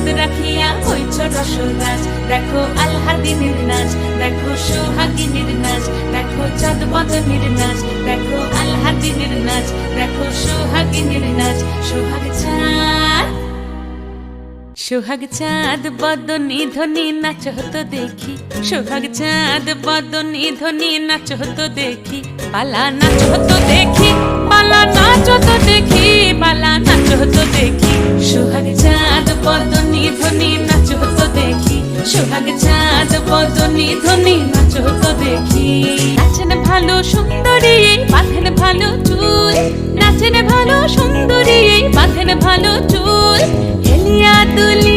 হাত রাখিয়া হইছ রসরাজ। দেখো আলহাদিনীর নাচ, দেখো সোহাগিনীর নাচ, দেখো চাঁদ বদনীর নাচ, দেখো আলহাদিনীর নাচ, দেখো সোহাগিনীর নাচ। সোহাগ চাঁদ, সোহাগ চাঁদ বদনী ধ্বনি নাচ হতো দেখি, সোহাগ চাঁদ বদনী ধ্বনি নাচ হতো দেখি, পালা নাচ হতো দেখি, পালা নাচ হতো দেখি, পালা নাচ হতো দেখি। সোহাগ চাঁদ বদনী ধ্বনি নাচ হতো দেখি, সোহাগ চাঁদ বদনী ধ্বনি নাচ হতো দেখি। নাচেন ভালো সুন্দরী বাঁধেন ভালো চুল, নাচেন ভালো সুন্দরী বাঁধেন ভালো চুল, হেলিয়া দুলি